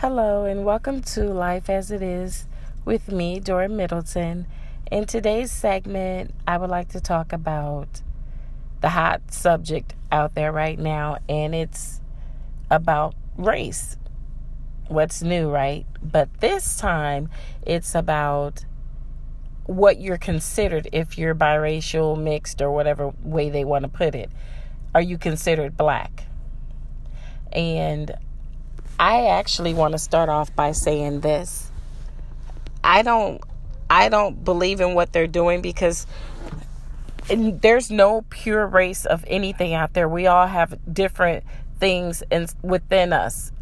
Hello, and welcome to Life as It Is with me, Dora Middleton. In today's segment, I would like to talk about the hot subject out there right now, and it's about race. What's new, right? But this time, it's about what you're considered if you're biracial, mixed, or whatever way they want to put it. Are you considered black? And I actually want to start off by saying this. I don't believe in what they're doing because there's no pure race of anything out there. We all have different things within us,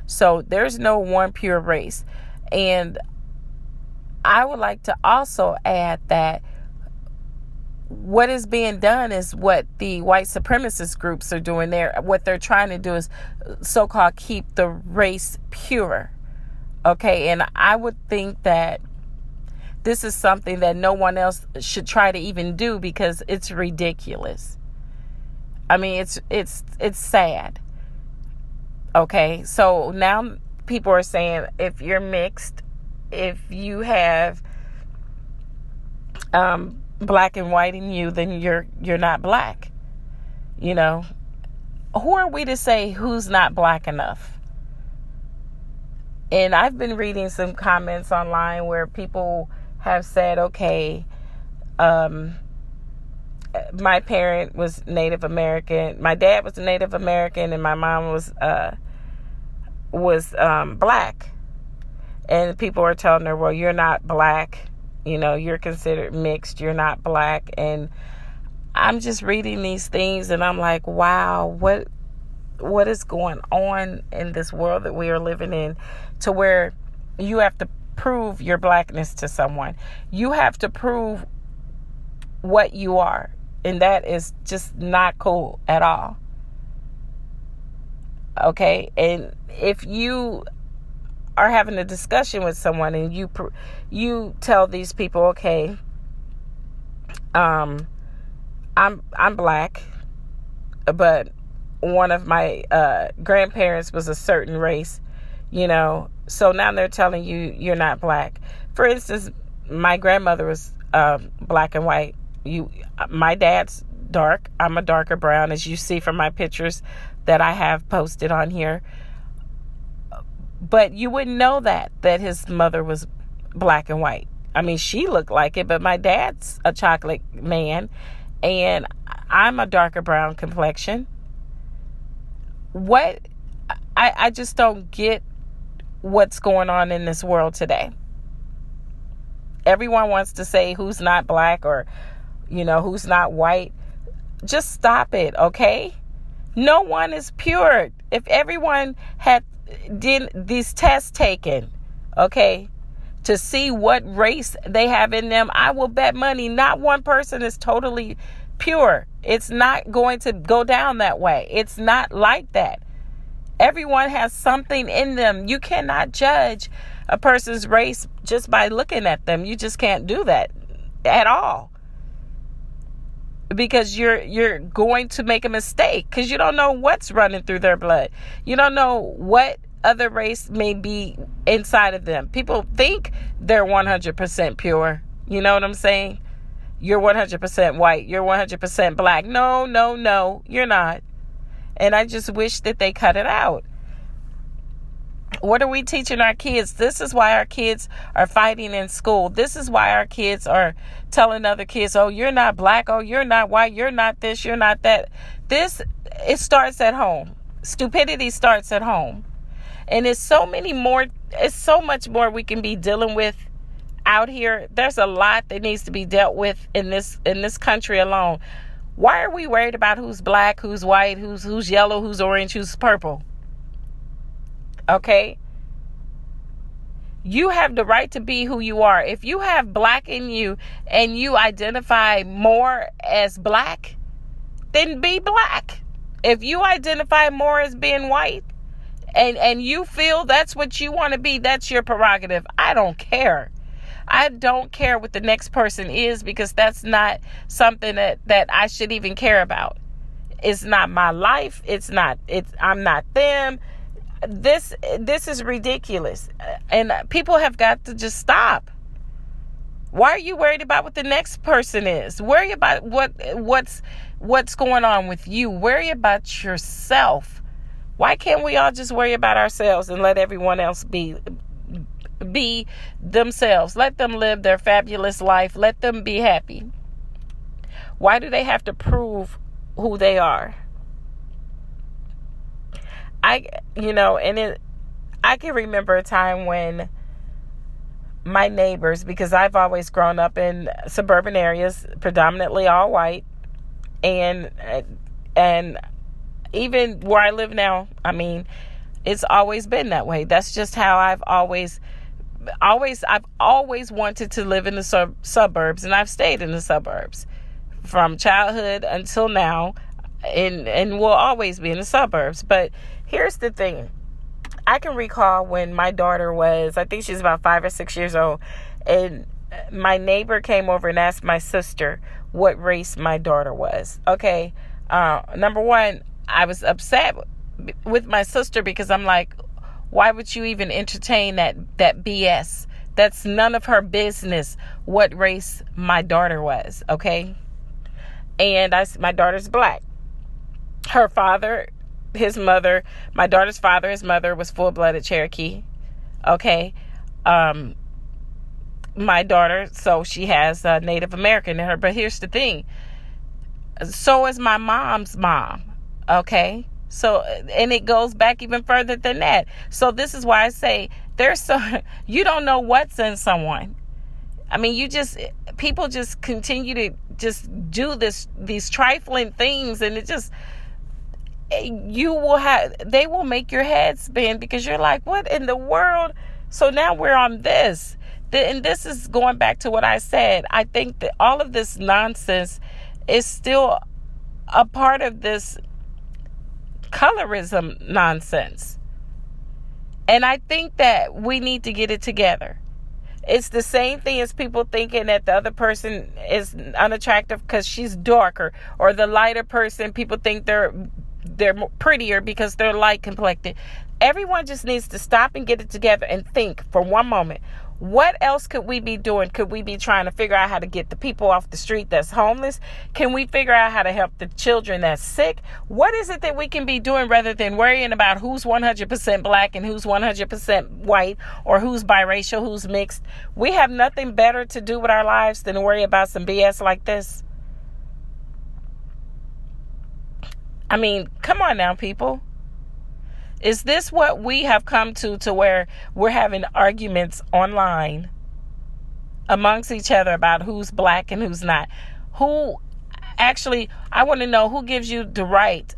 So there's no one pure race. And I would like to also add that what is being done is what the white supremacist groups are doing there. What they're trying to do is so-called keep the race pure. Okay, and I would think that this is something that no one else should try to even do because it's ridiculous. I mean, it's sad. Okay, so now people are saying if you're mixed, if you have black and white in you, then you're not black. Who are we to say who's not black enough? And I've been reading some comments online where people have said, okay, my parent was Native American, my dad was Native American, and my mom was black. And people are telling her, well, you're not black. You're considered mixed. You're not black. And I'm just reading these things and I'm like, wow, what is going on in this world that we are living in to where you have to prove your blackness to someone. You have to prove what you are. And that is just not cool at all. Okay. And if you are having a discussion with someone and you tell these people, okay, I'm black, but one of my grandparents was a certain race, so now they're telling you you're not black. For instance, my grandmother was black and white. My dad's dark. I'm a darker brown, as you see from my pictures that I have posted on here. But you wouldn't know that his mother was black and white. I mean, she looked like it, but my dad's a chocolate man, and I'm a darker brown complexion. I just don't get what's going on in this world today. Everyone wants to say who's not black or, who's not white. Just stop it, okay? No one is pure. If everyone had did these tests taken, okay, to see what race they have in them, I will bet money not one person is totally pure. It's not going to go down that way. It's not like that. Everyone has something in them. You cannot judge a person's race just by looking at them. You just can't do that at all. Because you're going to make a mistake because you don't know what's running through their blood. You don't know what other race may be inside of them. People think they're 100% pure. You know what I'm saying? You're 100% white. You're 100% black. No, you're not. And I just wish that they cut it out. What are we teaching our kids? This is why our kids are fighting in school. This is why our kids are telling other kids, oh, you're not black. Oh, you're not white. You're not this. You're not that. It starts at home. Stupidity starts at home. And it's so much more we can be dealing with out here. There's a lot that needs to be dealt with in this country alone. Why are we worried about who's black, who's white, who's yellow, who's orange, who's purple? Okay? You have the right to be who you are. If you have black in you and you identify more as black, then be black. If you identify more as being white and you feel that's what you want to be, that's your prerogative. I don't care. I don't care what the next person is because that's not something that I should even care about. It's not my life. I'm not them. This is ridiculous, and people have got to just stop. Why are you worried about what the next person is? Worry about what's going on with you. Worry about yourself. Why can't we all just worry about ourselves and let everyone else be themselves? Let them live their fabulous life. Let them be happy. Why do they have to prove who they are? I can remember a time when my neighbors, because I've always grown up in suburban areas, predominantly all white, and even where I live now, I mean, it's always been that way. That's just how I've always wanted to live in the suburbs, and I've stayed in the suburbs from childhood until now, and will always be in the suburbs. But here's the thing. I can recall when my daughter was, I think she was about 5 or 6 years old, and my neighbor came over and asked my sister what race my daughter was. Okay, number one, I was upset with my sister because I'm like, why would you even entertain that BS? That's none of her business what race my daughter was, okay? And my daughter's black. Her father, his mother, my daughter's father, his mother was full-blooded Cherokee. Okay. My daughter, so she has Native American in her. But here's the thing. So is my mom's mom. Okay. So, and it goes back even further than that. So this is why I say you don't know what's in someone. I mean, people just continue to just do these trifling things, and it just, they will make your head spin because you're like, what in the world? So now we're on this. And this is going back to what I said. I think that all of this nonsense is still a part of this colorism nonsense. And I think that we need to get it together. It's the same thing as people thinking that the other person is unattractive because she's darker, or the lighter person, people think they're prettier because they're light complected. Everyone just needs to stop and get it together and think for one moment. What else could we be doing? Could we be trying to figure out how to get the people off the street that's homeless? Can we figure out how to help the children that's sick? What is it that we can be doing rather than worrying about who's 100% black and who's 100% white, or who's biracial, who's mixed? We have nothing better to do with our lives than to worry about some BS like this. I mean, come on now, people. Is this what we have come to where we're having arguments online amongst each other about who's black and who's not? I want to know who gives you the right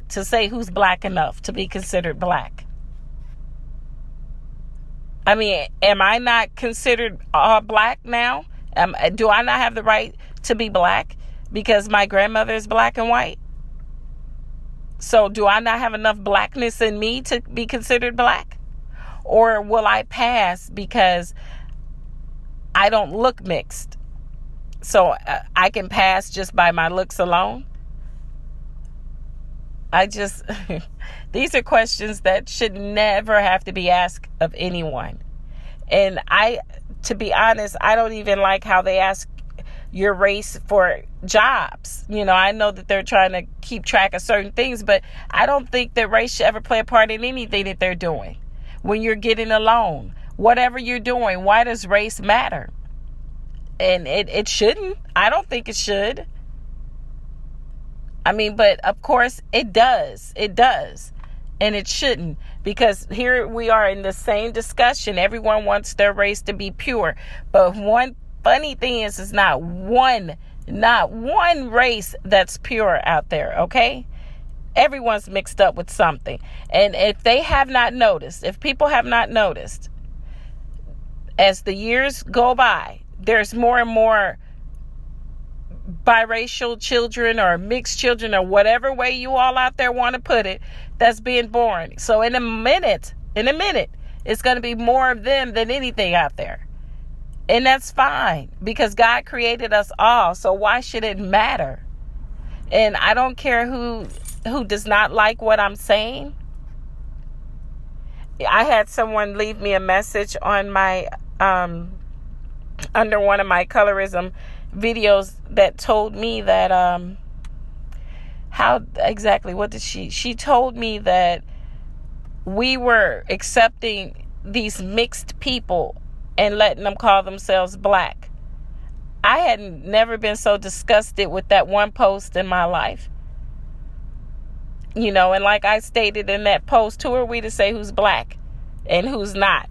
to say who's black enough to be considered black? I mean, am I not considered all black now? Do I not have the right to be black because my grandmother is black and white? So do I not have enough blackness in me to be considered black? Or will I pass because I don't look mixed? So I can pass just by my looks alone? These are questions that should never have to be asked of anyone. And to be honest, I don't even like how they ask your race for jobs. I know that they're trying to keep track of certain things, but I don't think that race should ever play a part in anything that they're doing. When you're getting a loan, whatever you're doing, why does race matter? And it shouldn't. I don't think it should. I mean, but of course it does. It does. And it shouldn't, because here we are in the same discussion. Everyone wants their race to be pure. But one funny thing is not one race that's pure out there, okay? Everyone's mixed up with something. And if people have not noticed, as the years go by, there's more and more biracial children or mixed children, or whatever way you all out there want to put it, that's being born. So in a minute, it's going to be more of them than anything out there. And that's fine, because God created us all. So why should it matter? And I don't care who does not like what I'm saying. I had someone leave me a message on my under one of my colorism videos that told me that how exactly, what did she told me that we were accepting these mixed people and letting them call themselves black. I had never been so disgusted with that one post in my life. You know, and like I stated in that post, who are we to say who's black and who's not?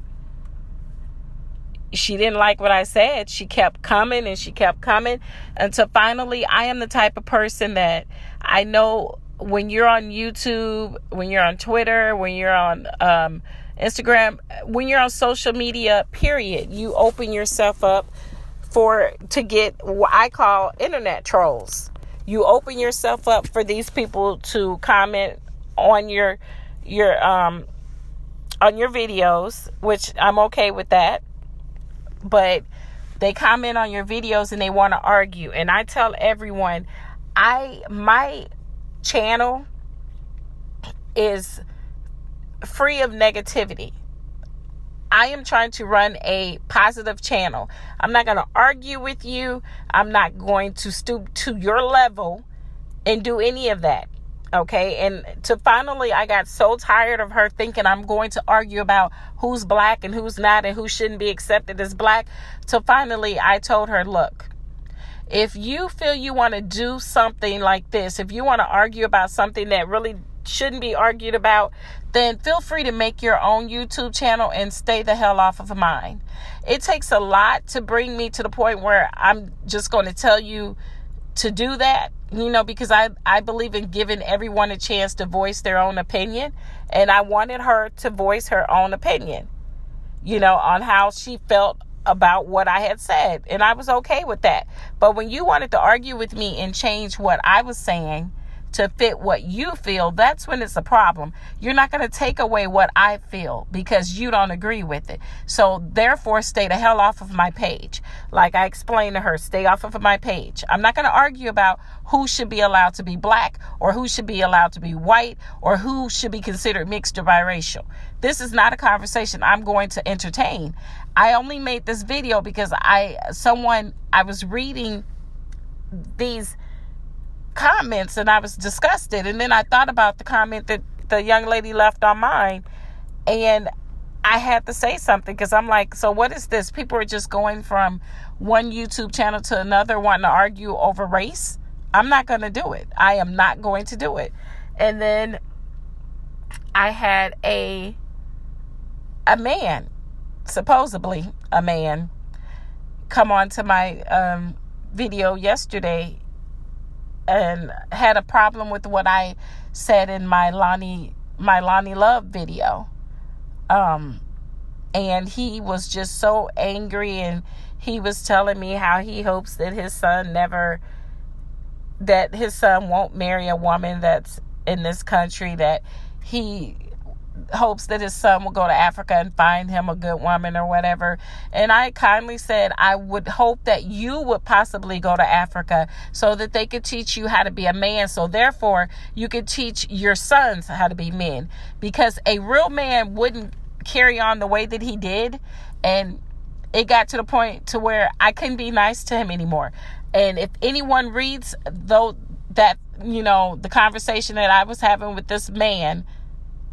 She didn't like what I said. She kept coming and she kept coming until finally I am the type of person that I know when you're on YouTube, when you're on Twitter, when you're on Instagram, when you're on social media, period, you open yourself up to get what I call internet trolls. You open yourself up for these people to comment on your videos, which I'm okay with that. But they comment on your videos and they want to argue. And I tell everyone, my channel is free of negativity. I am trying to run a positive channel. I'm not going to argue with you. I'm not going to stoop to your level and do any of that. Okay. And finally, I got so tired of her thinking I'm going to argue about who's black and who's not and who shouldn't be accepted as black. So finally, I told her, look, if you feel you want to do something like this, if you want to argue about something that really shouldn't be argued about, then feel free to make your own YouTube channel and stay the hell off of mine. It takes a lot to bring me to the point where I'm just going to tell you to do that, you know, because I believe in giving everyone a chance to voice their own opinion. And I wanted her to voice her own opinion, you know, on how she felt about what I had said. And I was okay with that. But when you wanted to argue with me and change what I was saying to fit what you feel, that's when it's a problem. You're not going to take away what I feel because you don't agree with it. So therefore, stay the hell off of my page. Like I explained to her, stay off of my page. I'm not going to argue about who should be allowed to be black or who should be allowed to be white or who should be considered mixed or biracial. This is not a conversation I'm going to entertain. I only made this video because I was reading these comments and I was disgusted, and then I thought about the comment that the young lady left on mine, and I had to say something because I'm like, so what is this? People are just going from one YouTube channel to another wanting to argue over race. I'm not going to do it. I am not going to do it. And then I had a man, supposedly a man, come on to my video yesterday and had a problem with what I said in my Lonnie Love video. And he was just so angry, and he was telling me how he hopes that his son won't marry a woman that's in this country, that he hopes that his son will go to Africa and find him a good woman or whatever. And I kindly said, I would hope that you would possibly go to Africa so that they could teach you how to be a man. So therefore, you could teach your sons how to be men, because a real man wouldn't carry on the way that he did. And it got to the point to where I couldn't be nice to him anymore. And if anyone reads the conversation that I was having with this man,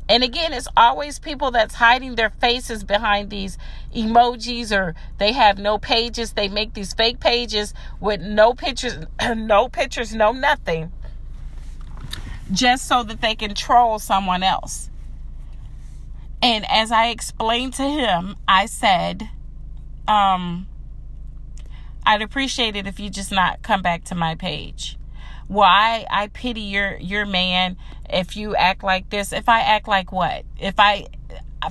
and again, it's always people that's hiding their faces behind these emojis, or they have no pages. They make these fake pages with no pictures, no nothing, just so that they can troll someone else. And as I explained to him, I said, I'd appreciate it if you just not come back to my page. Well, I pity your man if you act like this. If I act like what?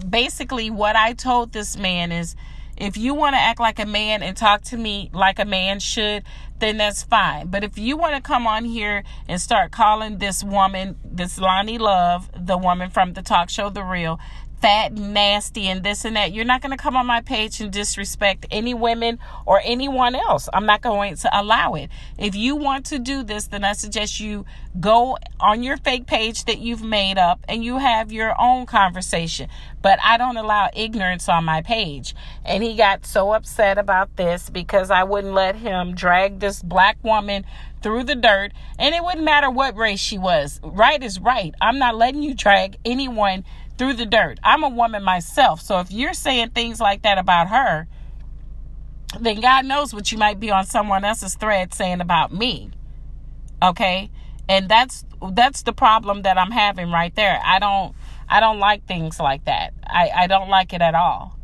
Basically what I told this man is, if you want to act like a man and talk to me like a man should, then that's fine. But if you want to come on here and start calling this woman, this Lonnie Love, the woman from the talk show The Real, fat and nasty and this and that. You're not going to come on my page and disrespect any women or anyone else. I'm not going to allow it. If you want to do this, then I suggest you go on your fake page that you've made up and you have your own conversation. But I don't allow ignorance on my page. And he got so upset about this because I wouldn't let him drag this black woman through the dirt. And it wouldn't matter what race she was. Right is right. I'm not letting you drag anyone through the dirt. I'm a woman myself. So if you're saying things like that about her, then God knows what you might be on someone else's thread saying about me. Okay? And that's the problem that I'm having right there. I don't like things like that. I don't like it at all.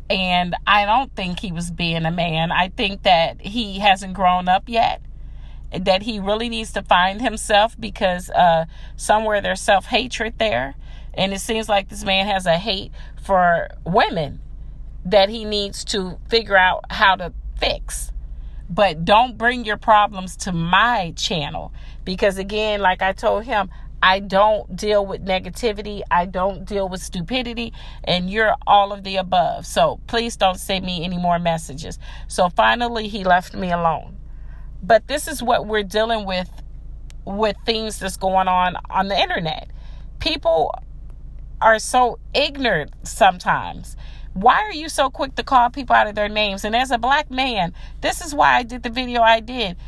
And I don't think he was being a man. I think that he hasn't grown up yet. That he really needs to find himself because somewhere there's self-hatred there. And it seems like this man has a hate for women that he needs to figure out how to fix. But don't bring your problems to my channel. Because again, like I told him, I don't deal with negativity. I don't deal with stupidity. And you're all of the above. So please don't send me any more messages. So finally, he left me alone. But this is what we're dealing with things that's going on the internet. People are so ignorant sometimes. Why are you so quick to call people out of their names? And as a black man, this is why I did the video I did.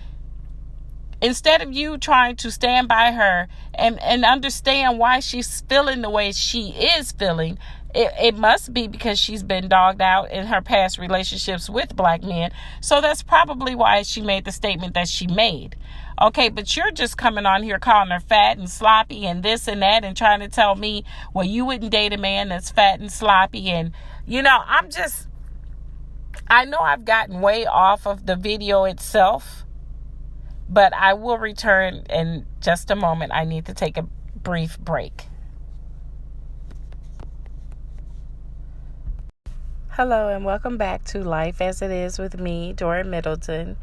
Instead of you trying to stand by her and understand why she's feeling the way she is feeling, it must be because she's been dogged out in her past relationships with black men. So that's probably why she made the statement that she made. Okay, but you're just coming on here calling her fat and sloppy and this and that and trying to tell me, well, you wouldn't date a man that's fat and sloppy. And, I know I've gotten way off of the video itself, but I will return in just a moment. I need to take a brief break. Hello and welcome back to Life as It Is with me, Dora Middleton.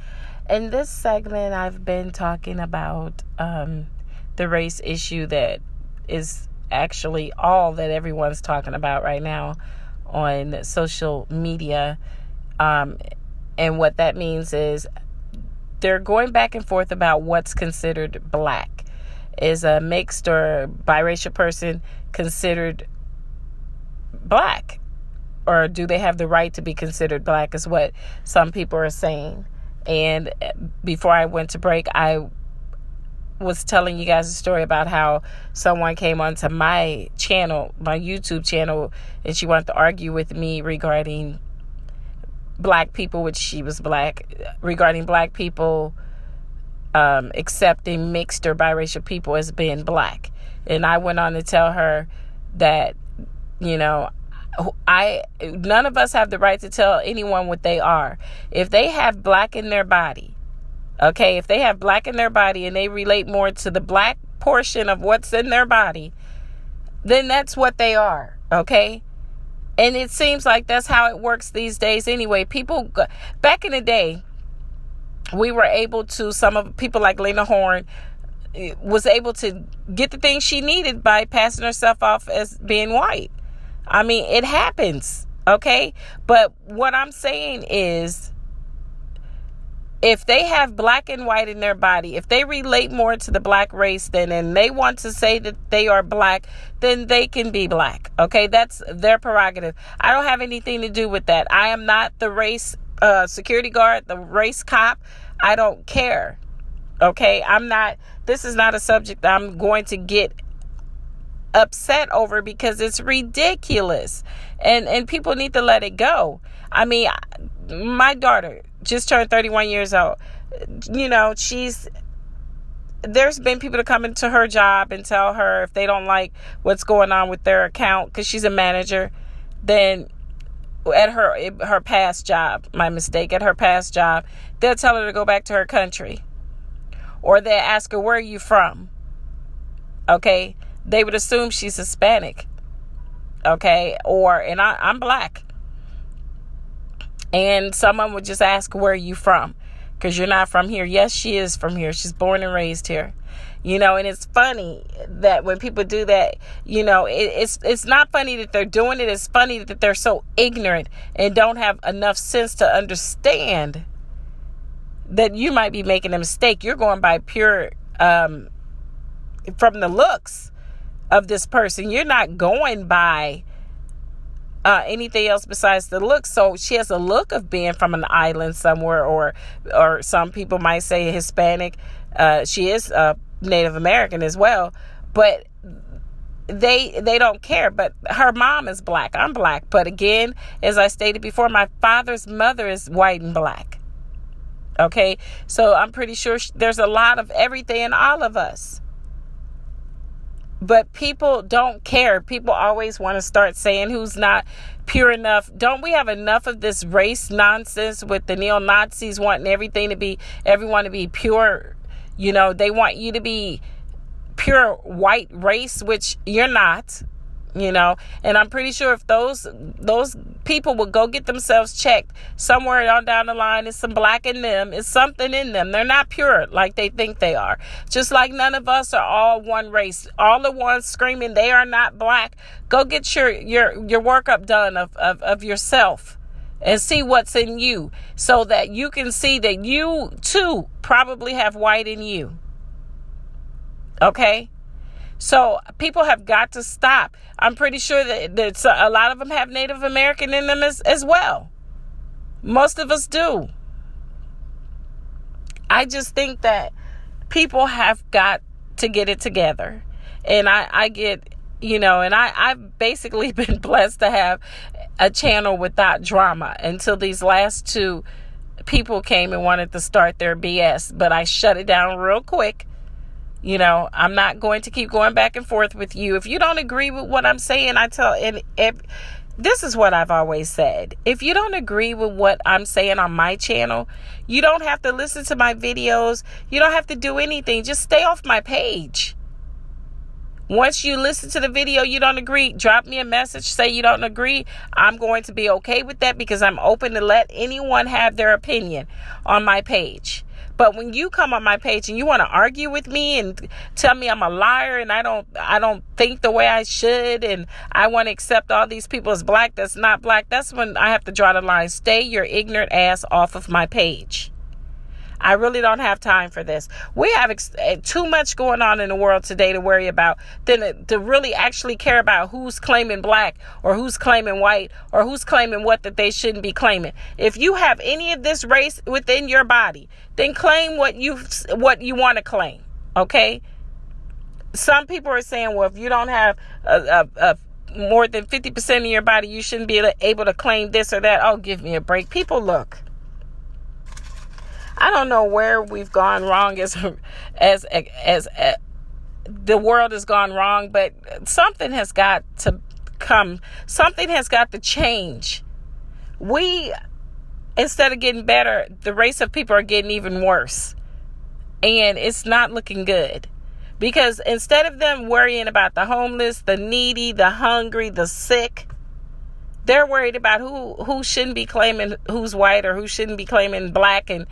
In this segment, I've been talking about the race issue that is actually all that everyone's talking about right now on social media. And what that means is they're going back and forth about what's considered black. Is a mixed or biracial person considered black? Or do they have the right to be considered black is what some people are saying. And before I went to break, I was telling you guys a story about how someone came onto my channel, my YouTube channel, and she wanted to argue with me regarding black people, which she was black, regarding black people accepting mixed or biracial people as being black. And I went on to tell her that, none of us have the right to tell anyone what they are. If they have black in their body, okay, if they have black in their body and they relate more to the black portion of what's in their body, then that's what they are, okay? And it seems like that's how it works these days anyway. People, back in the day, we were able to, some of people like Lena Horne was able to get the things she needed by passing herself off as being white. I mean, it happens, okay? But what I'm saying is, if they have black and white in their body, if they relate more to the black race and they want to say that they are black, then they can be black, okay? That's their prerogative. I don't have anything to do with that. I am not the race security guard, the race cop. I don't care, okay? This is not a subject I'm going to get upset over because it's ridiculous and people need to let it go. I mean, my daughter just turned 31 years old. There's been people to come into her job and tell her if they don't like what's going on with their account, because she's a manager, then at her past job, at her past job, they'll tell her to go back to her country, or they'll ask her, where are you from? Okay, they would assume she's Hispanic, okay, and I'm black, and someone would just ask, where are you from? because you're not from here. Yes, she is from here. She's born and raised here. And it's funny that when people do that, it's not funny that they're doing it. It's funny that they're so ignorant and don't have enough sense to understand that you might be making a mistake. You're going by pure, from the looks of this person. You're not going by anything else besides the look. So she has a look of being from an island somewhere, or some people might say Hispanic. She is Native American as well, but they don't care. But her mom is black. I'm black. But again, as I stated before, my father's mother is white and black. Okay, so I'm pretty sure there's a lot of everything in all of us. But people don't care. People always want to start saying who's not pure enough. Don't we have enough of this race nonsense with the neo-Nazis wanting everyone to be pure? They want you to be pure white race, which you're not. And I'm pretty sure if those people would go get themselves checked somewhere on down the line, it's some black in them, it's something in them. They're not pure like they think they are. Just like none of us are all one race. All the ones screaming they are not black. Go get your workup done of yourself and see what's in you, so that you can see that you too probably have white in you. Okay? So people have got to stop. I'm pretty sure that a lot of them have Native American in them as well. Most of us do. I just think that people have got to get it together. And I get, and I've basically been blessed to have a channel without drama until these last two people came and wanted to start their BS. But I shut it down real quick. I'm not going to keep going back and forth with you. If you don't agree with what I'm saying, this is what I've always said. If you don't agree with what I'm saying on my channel, you don't have to listen to my videos. You don't have to do anything. Just stay off my page. Once you listen to the video, you don't agree, drop me a message, say you don't agree. I'm going to be okay with that, because I'm open to let anyone have their opinion on my page. But when you come on my page and you want to argue with me and tell me I'm a liar and I don't think the way I should, and I want to accept all these people as black that's not black, that's when I have to draw the line. Stay your ignorant ass off of my page. I really don't have time for this. We have too much going on in the world today to worry about than to really actually care about who's claiming black or who's claiming white or who's claiming what that they shouldn't be claiming. If you have any of this race within your body, then claim what you want to claim. Okay? Some people are saying, well, if you don't have more than 50% of your body, you shouldn't be able to claim this or that. Oh, give me a break. People, look. I don't know where we've gone wrong as the world has gone wrong, but something has got to come. Something has got to change. Instead of getting better, the race of people are getting even worse. And it's not looking good. Because instead of them worrying about the homeless, the needy, the hungry, the sick, they're worried about who shouldn't be claiming who's white or who shouldn't be claiming black, and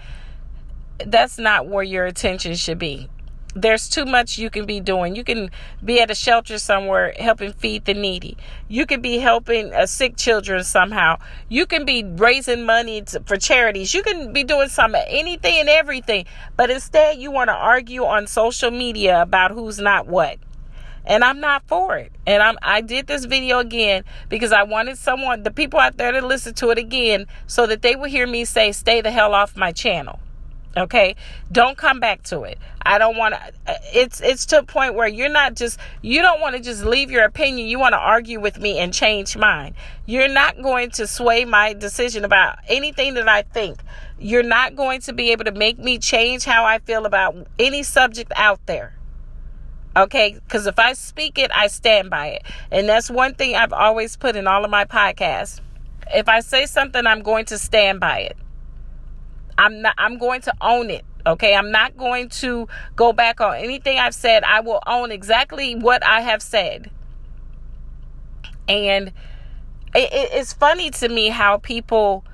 that's not where your attention should be. There's too much you can be doing. You can be at a shelter somewhere helping feed the needy. You can be helping sick children somehow. You can be raising money for charities. You can be doing anything and everything. But instead, you want to argue on social media about who's not what. And I'm not for it. And I did this video again because I wanted the people out there to listen to it again so that they would hear me say, stay the hell off my channel. Okay, don't come back to it. I don't want to. It's to a point where you don't want to just leave your opinion. You want to argue with me and change mine. You're not going to sway my decision about anything that I think. You're not going to be able to make me change how I feel about any subject out there. Okay, because if I speak it, I stand by it. And that's one thing I've always put in all of my podcasts. If I say something, I'm going to stand by it. I'm going to own it. Okay, I'm not going to go back on anything I've said. I will own exactly what I have said. And it's funny to me how people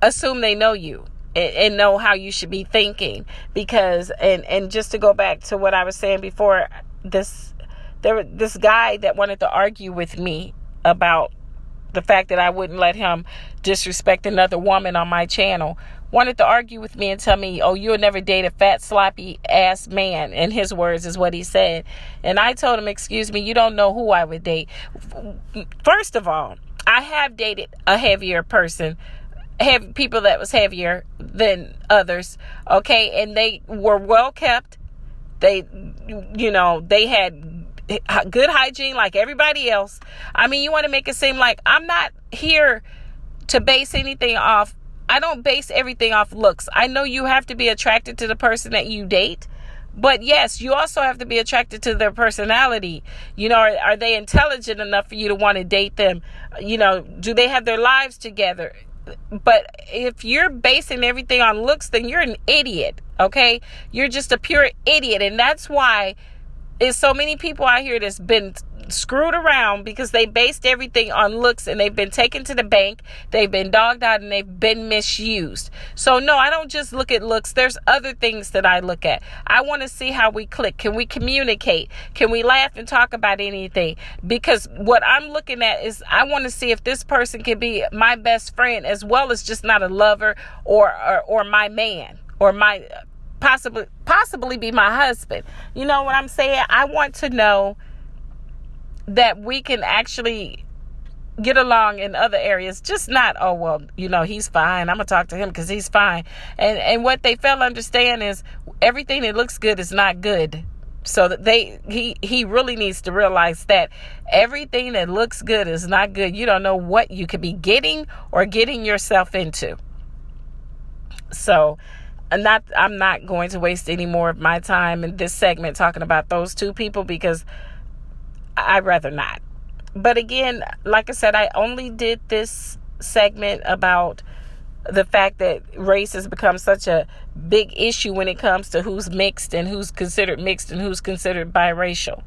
assume they know you and know how you should be thinking. Because, and just to go back to what I was saying before, this guy that wanted to argue with me about the fact that I wouldn't let him disrespect another woman on my channel, wanted to argue with me and tell me, oh, you'll never date a fat, sloppy ass man. In his words is what he said. And I told him, excuse me, you don't know who I would date. First of all, I have dated a heavier person, people that was heavier than others. Okay. And they were well kept. They had good hygiene like everybody else. I mean, you want to make it seem like I'm not here to base anything off. I don't base everything off looks. I know you have to be attracted to the person that you date, but yes, you also have to be attracted to their personality. Are they intelligent enough for you to want to date them? Do they have their lives together? But if you're basing everything on looks, then you're an idiot. Okay, you're just a pure idiot. And that's why there's so many people out here that's been screwed around, because they based everything on looks, and they've been taken to the bank, they've been dogged out, and they've been misused. So no, I don't just look at looks. There's other things that I look at. I want to see how we click. Can we communicate? Can we laugh and talk about anything? Because what I'm looking at is, I want to see if this person can be my best friend, as well as just not a lover or my man, or my possibly be my husband. You know what I'm saying? I want to know that we can actually get along in other areas, just not, oh, well, he's fine, I'm gonna talk to him because he's fine. And what they fail to understand is, everything that looks good is not good. So that he really needs to realize that everything that looks good is not good. You don't know what you could be getting yourself into. So I'm not going to waste any more of my time in this segment talking about those two people, because I'd rather not. But again, like I said, I only did this segment about the fact that race has become such a big issue when it comes to who's mixed and who's considered biracial.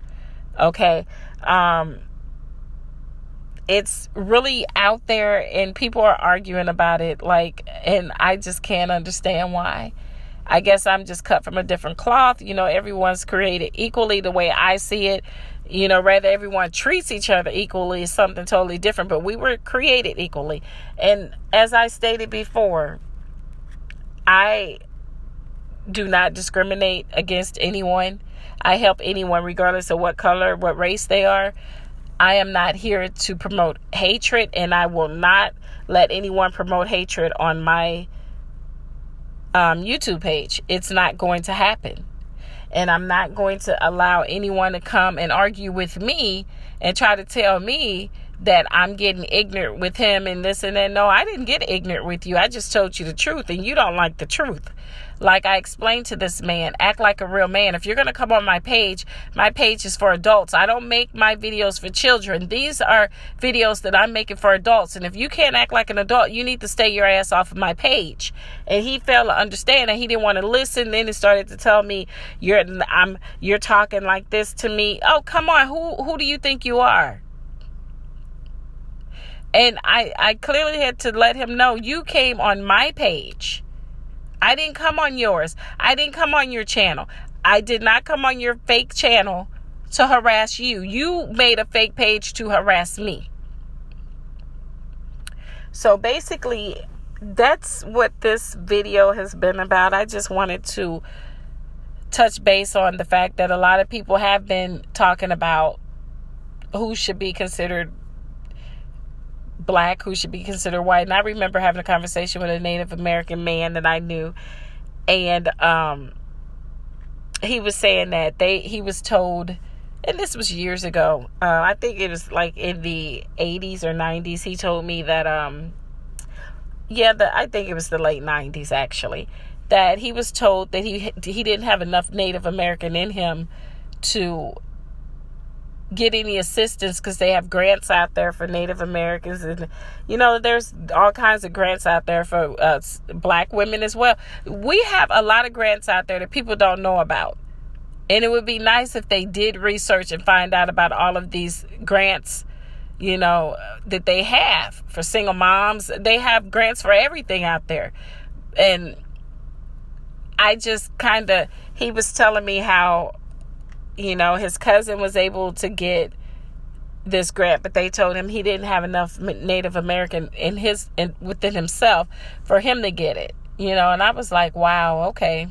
Okay. It's really out there, and people are arguing about it, and I just can't understand why. I guess I'm just cut from a different cloth. Everyone's created equally the way I see it. Whether everyone treats each other equally is something totally different, but we were created equally. And as I stated before, I do not discriminate against anyone. I help anyone regardless of what color, what race they are. I am not here to promote hatred, and I will not let anyone promote hatred on my YouTube page. It's not going to happen. And I'm not going to allow anyone to come and argue with me and try to tell me that I'm getting ignorant with him and this and that. No, I didn't get ignorant with you. I just told you the truth, and you don't like the truth. Like I explained to this man, act like a real man. If you're going to come on my page is for adults. I don't make my videos for children. These are videos that I'm making for adults. And if you can't act like an adult, you need to stay your ass off of my page. And he failed to understand, and he didn't want to listen. Then he started to tell me, you're talking like this to me. Oh, come on. Who do you think you are? And I clearly had to let him know, you came on my page. I didn't come on yours. I didn't come on your channel. I did not come on your fake channel to harass you. You made a fake page to harass me. So basically, that's what this video has been about. I just wanted to touch base on the fact that a lot of people have been talking about who should be considered black, who should be considered white. And I remember having a conversation with a Native American man that I knew, and he was saying that he was told, and this was years ago, I think it was like in the 80s or 90s, he told me that I think it was the late 90s actually, that he was told that he didn't have enough Native American in him to get any assistance, because they have grants out there for Native Americans, and there's all kinds of grants out there for black women as well. We have a lot of grants out there that people don't know about, and it would be nice if they did research and find out about all of these grants, that they have for single moms. They have grants for everything out there. And I just he was telling me how, his cousin was able to get this grant, but they told him he didn't have enough Native American within himself for him to get it, and I was like, wow, okay.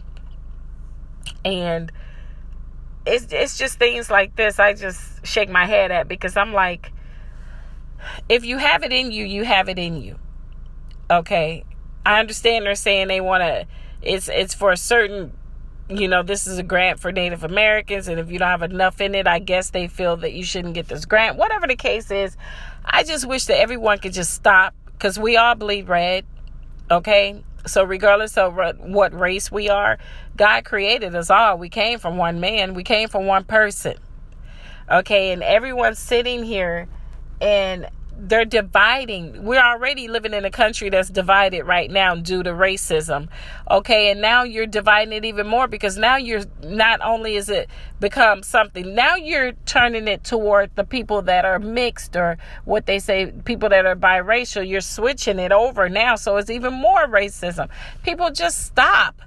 And it's just things like this I just shake my head at, because I'm like, if you have it in you, you have it in you. Okay. I understand they're saying they want to, it's for a certain, this is a grant for Native Americans, and if you don't have enough in it, I guess they feel that you shouldn't get this grant. Whatever the case is, I just wish that everyone could just stop, because we all bleed red. Okay. So regardless of what race we are, God created us all. We came from one man. We came from one person. Okay. And everyone's sitting here and they're dividing. We're already living in a country that's divided right now due to racism. Okay. And now you're dividing it even more, because now you're not only is it become something, now you're turning it toward the people that are mixed, or what they say, people that are biracial. You're switching it over now. So it's even more racism. People just stop.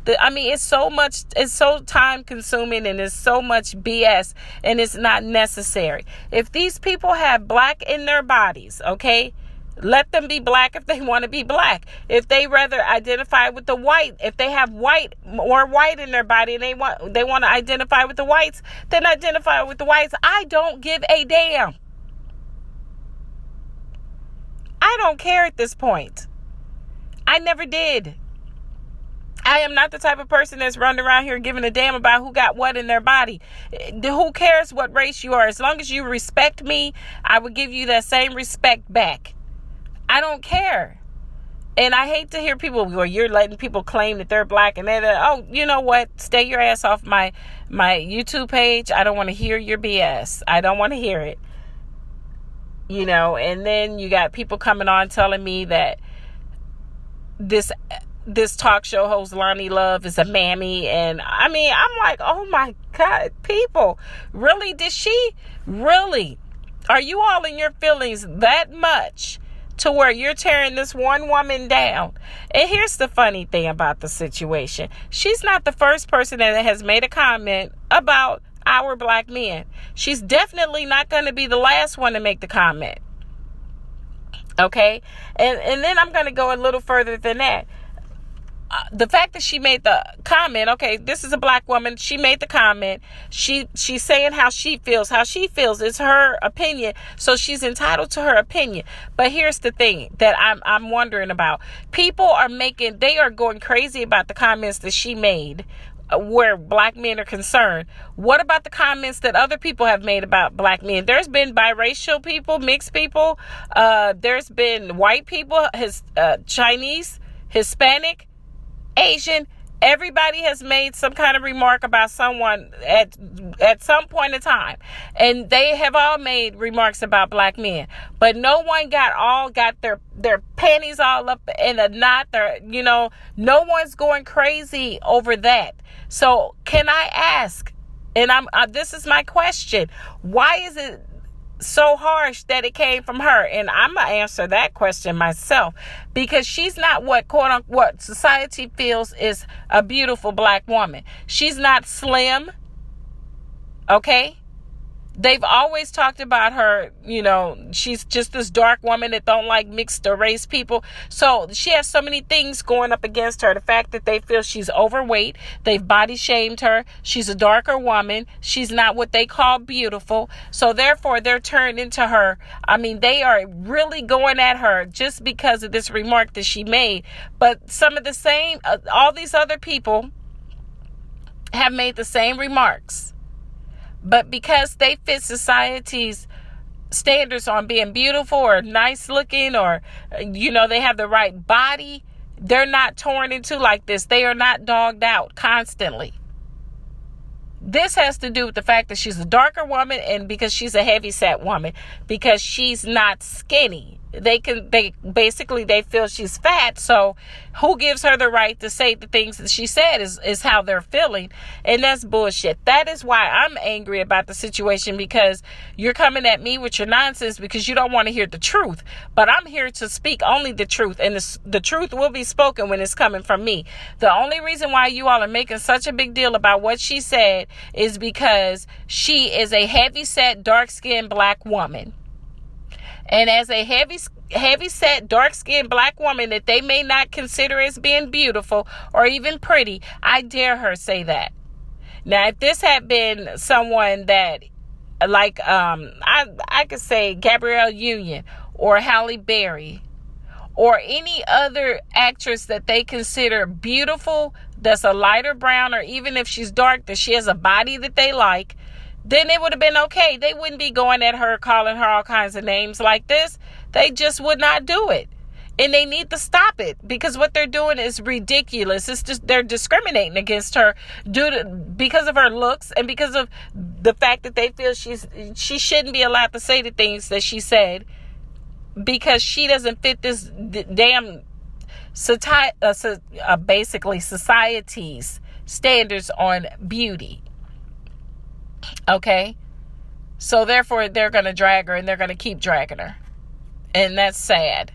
It's so time consuming, and it's so much BS, and it's not necessary. If these people have black in their bodies, okay, let them be black if they want to be black. If they rather identify with the white, if they have white in their body and they want to identify with the whites, then identify with the whites. I don't give a damn. I don't care at this point. I never did. I am not the type of person that's running around here giving a damn about who got what in their body. Who cares what race you are? As long as you respect me, I will give you that same respect back. I don't care. And I hate to hear people, well, you're letting people claim that they're black, and they're, oh, you know what? Stay your ass off my YouTube page. I don't want to hear your BS. I don't want to hear it. And then you got people coming on telling me that this talk show host, Lonnie Love, is a mammy. And I'm like, oh my God, people, really? Did she really? Are you all in your feelings that much to where you're tearing this one woman down? And here's the funny thing about the situation. She's not the first person that has made a comment about our black men. She's definitely not going to be the last one to make the comment. Okay. And then I'm going to go a little further than that. The fact that she made the comment, okay, this is a black woman. She made the comment. She's saying how she feels. How she feels is her opinion. So she's entitled to her opinion. But here's the thing that I'm wondering about. People they are going crazy about the comments that she made where black men are concerned. What about the comments that other people have made about black men? There's been biracial people, mixed people. There's been white people, Chinese, Hispanic, Asian. Everybody has made some kind of remark about someone at some point in time, and they have all made remarks about black men, but no one got their panties all up in a knot. No one's going crazy over that. So can I ask, and this is my question, why is it so harsh that it came from her? And I'm gonna answer that question myself, because she's not what what society feels is a beautiful black woman. She's not slim. Okay. They've always talked about her, she's just this dark woman that don't like mixed race people. So she has so many things going up against her. The fact that they feel she's overweight, they've body shamed her. She's a darker woman. She's not what they call beautiful. So therefore they're turned into her. They are really going at her just because of this remark that she made. But some of the same, all these other people have made the same remarks. But because they fit society's standards on being beautiful or nice looking, or, they have the right body, they're not torn into like this. They are not dogged out constantly. This has to do with the fact that she's a darker woman, and because she's a heavyset woman, because she's not skinny. they basically they feel she's fat. So who gives her the right to say the things that she said is how they're feeling? And that's bullshit. That is why I'm angry about the situation, because you're coming at me with your nonsense because you don't want to hear the truth. But I'm here to speak only the truth, and the truth will be spoken when it's coming from me. The only reason why you all are making such a big deal about what she said is because she is a heavy-set, dark-skinned black woman. And as a heavy-set, dark-skinned black woman that they may not consider as being beautiful or even pretty, I dare her say that. Now, if this had been someone that, like, I could say Gabrielle Union or Halle Berry or any other actress that they consider beautiful, that's a lighter brown, or even if she's dark, that she has a body that they like, then it would have been okay. They wouldn't be going at her, calling her all kinds of names like this. They just would not do it. And they need to stop it, because what they're doing is ridiculous. It's just they're discriminating against her because of her looks and because of the fact that they feel she shouldn't be allowed to say the things that she said, because she doesn't fit this damn basically society's standards on beauty. Okay, so therefore they're going to drag her, and they're going to keep dragging her, and that's sad.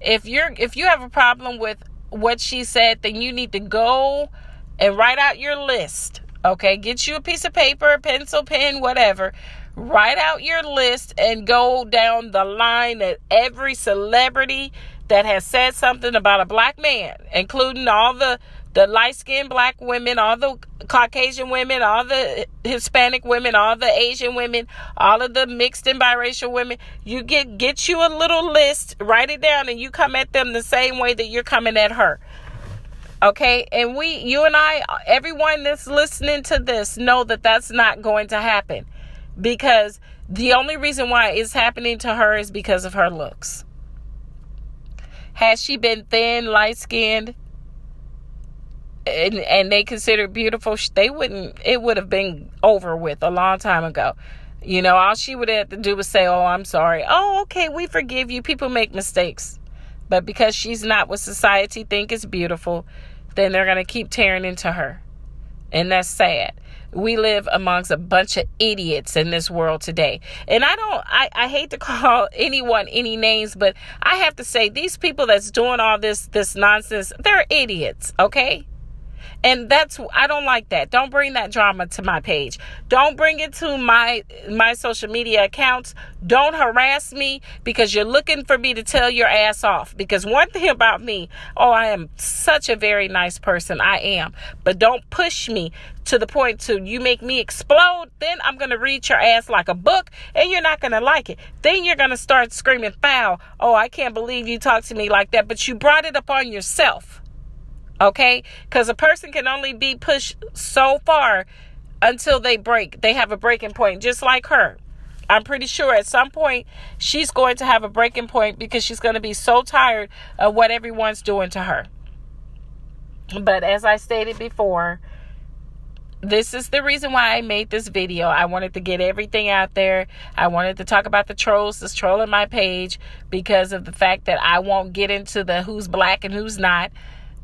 If you have a problem with what she said, then you need to go and write out your list. Okay, get you a piece of paper, pencil, pen, whatever. Write out your list and go down the line at every celebrity that has said something about a black man, including all the light-skinned black women, all the Caucasian women, all the Hispanic women, all the Asian women, all of the mixed and biracial women. You get you a little list, write it down, and you come at them the same way that you're coming at her. Okay? And you and I, everyone that's listening to this, know that that's not going to happen, because the only reason why it's happening to her is because of her looks. Had she been thin, light-skinned, and they consider beautiful, it would have been over with a long time ago. You know, all she would have to do was say, "Oh, I'm sorry. Oh, okay, we forgive you. People make mistakes." But because she's not what society think is beautiful, then they're going to keep tearing into her. And that's sad. We live amongst a bunch of idiots in this world today. And I hate to call anyone any names, but I have to say, these people that's doing all this nonsense, they're idiots, okay? And I don't like that. Don't bring that drama to my page. Don't bring it to my social media accounts. Don't harass me because you're looking for me to tell your ass off. Because one thing about me, I am such a very nice person. I am. But don't push me to the point to you make me explode. Then I'm going to read your ass like a book, and you're not going to like it. Then you're going to start screaming foul. "Oh, I can't believe you talked to me like that." But you brought it upon yourself. Okay? Because a person can only be pushed so far until they break. They have a breaking point, just like her. I'm pretty sure at some point she's going to have a breaking point, because she's going to be so tired of what everyone's doing to her. But as I stated before, this is the reason why I made this video. I wanted to get everything out there. I wanted to talk about the trolls that's trolling my page, because of the fact that I won't get into the who's black and who's not.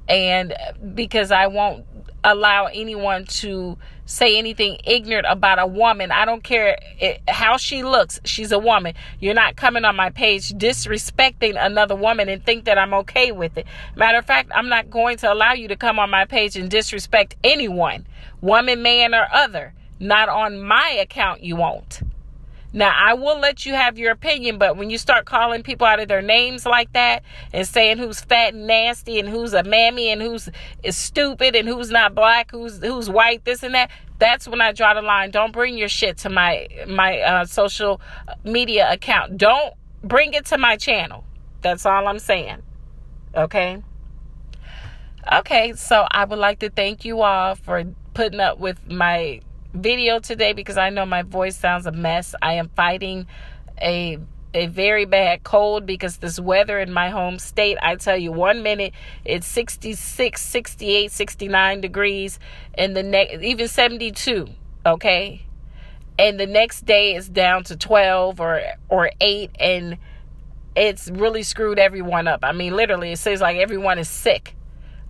And because I won't allow anyone to say anything ignorant about a woman. I don't care how she looks. She's a woman. You're not coming on my page disrespecting another woman and think that I'm okay with it. Matter of fact, I'm not going to allow you to come on my page and disrespect anyone, woman, man, or other. Not on my account, you won't. Now, I will let you have your opinion, but when you start calling people out of their names like that and saying who's fat and nasty and who's a mammy and who's is stupid and who's not black, who's white, this and that, that's when I draw the line. Don't bring your shit to my social media account. Don't bring it to my channel. That's all I'm saying. Okay? Okay, so I would like to thank you all for putting up with my video today, because I know my voice sounds a mess. I am fighting a very bad cold, because this weather in my home state, I tell you, 1 minute it's 66, 68, 69 degrees, and the next even 72, okay? And the next day is down to 12 or 8, and it's really screwed everyone up. I mean, literally, it seems like everyone is sick.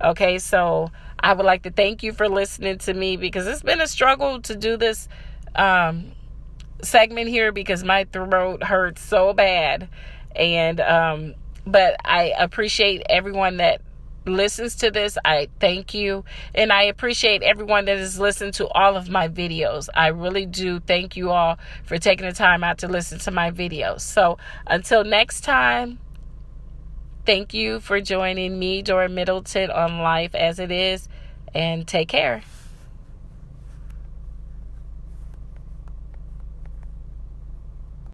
Okay, so I would like to thank you for listening to me, because it's been a struggle to do this segment here because my throat hurts so bad. And but I appreciate everyone that listens to this. I thank you, and I appreciate everyone that has listened to all of my videos. I really do thank you all for taking the time out to listen to my videos. So until next time, thank you for joining me, Dora Middleton, on Life as It Is, and take care.